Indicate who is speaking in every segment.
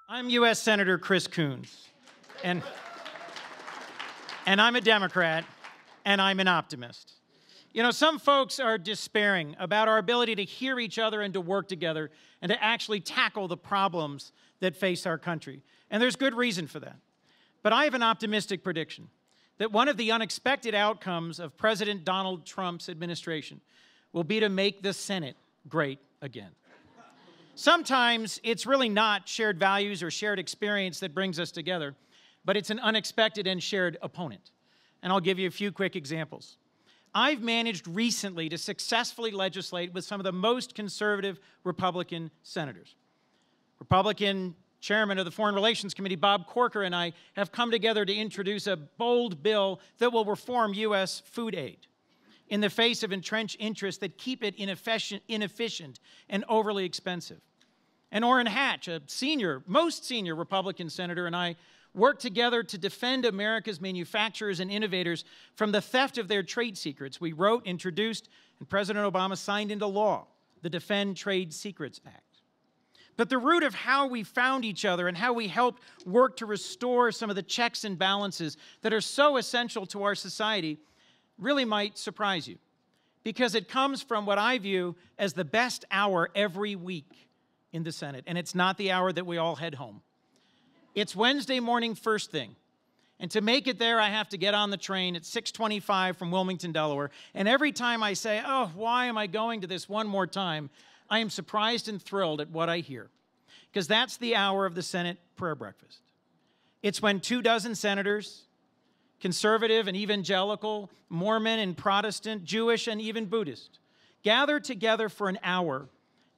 Speaker 1: I'm U.S. Senator Chris Coons, and I'm a Democrat, and I'm an optimist. You know, some folks are despairing about our ability to hear each other and to work together and to actually tackle the problems that face our country. And there's good reason for that. But I have an optimistic prediction that one of the unexpected outcomes of President Donald Trump's administration will be to make the Senate great again. Sometimes it's really not shared values or shared experience that brings us together, but it's an unexpected and shared opponent. And I'll give you a few quick examples. I've managed recently to successfully legislate with some of the most conservative Republican senators. Republican Chairman of the Foreign Relations Committee, Bob Corker, and I have come together to introduce a bold bill that will reform U.S. food aid in the face of entrenched interests that keep it inefficient and overly expensive. And Orrin Hatch, a most senior Republican senator, and I worked together to defend America's manufacturers and innovators from the theft of their trade secrets. We wrote, introduced, and President Obama signed into law the Defend Trade Secrets Act. But the root of how we found each other and how we helped work to restore some of the checks and balances that are so essential to our society really might surprise you, because it comes from what I view as the best hour every week in the Senate, and it's not the hour that we all head home. It's Wednesday morning first thing, and to make it there, I have to get on the train at 6:25 from Wilmington, Delaware, and every time I say, oh, why am I going to this one more time, I am surprised and thrilled at what I hear, because that's the hour of the Senate prayer breakfast. It's when 24 senators, conservative and evangelical, Mormon and Protestant, Jewish and even Buddhist, gather together for an hour,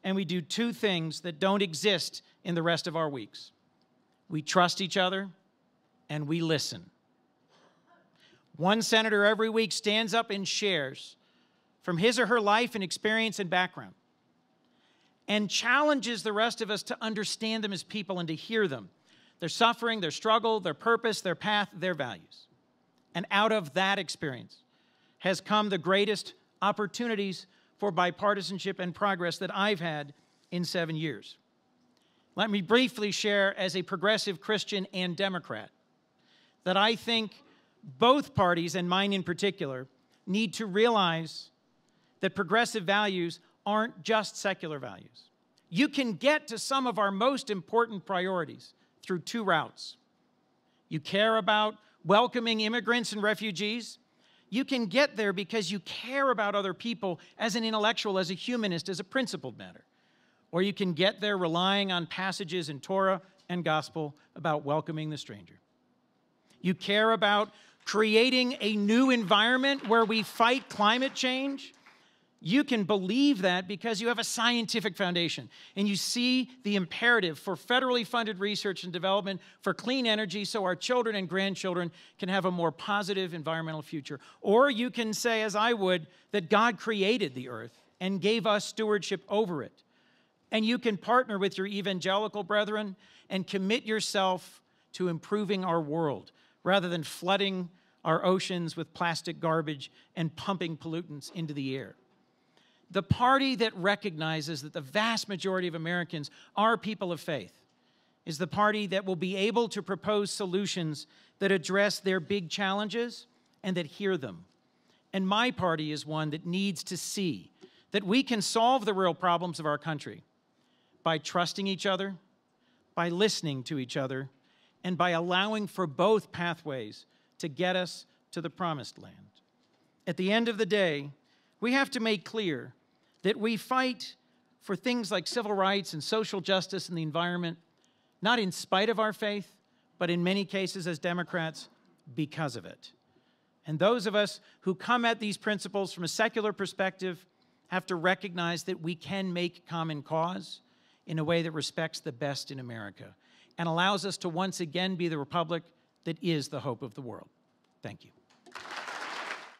Speaker 1: and we do two things that don't exist in the rest of our weeks. We trust each other, and we listen. One senator every week stands up and shares from his or her life and experience and background, and challenges the rest of us to understand them as people and to hear them, their suffering, their struggle, their purpose, their path, their values. And out of that experience has come the greatest opportunities for bipartisanship and progress that I've had in 7 years. Let me briefly share, as a progressive Christian and Democrat, that I think both parties, and mine in particular, need to realize that progressive values aren't just secular values. You can get to some of our most important priorities through two routes. You care about welcoming immigrants and refugees. You can get there because you care about other people as an intellectual, as a humanist, as a principled matter. Or you can get there relying on passages in Torah and gospel about welcoming the stranger. You care about creating a new environment where we fight climate change. You can believe that because you have a scientific foundation and you see the imperative for federally funded research and development for clean energy so our children and grandchildren can have a more positive environmental future. Or you can say, as I would, that God created the earth and gave us stewardship over it. And you can partner with your evangelical brethren and commit yourself to improving our world rather than flooding our oceans with plastic garbage and pumping pollutants into the air. The party that recognizes that the vast majority of Americans are people of faith is the party that will be able to propose solutions that address their big challenges and that hear them. And my party is one that needs to see that we can solve the real problems of our country by trusting each other, by listening to each other, and by allowing for both pathways to get us to the promised land. At the end of the day, we have to make clear that we fight for things like civil rights and social justice and the environment, not in spite of our faith, but in many cases as Democrats, because of it. And those of us who come at these principles from a secular perspective have to recognize that we can make common cause in a way that respects the best in America and allows us to once again be the republic that is the hope of the world. Thank you.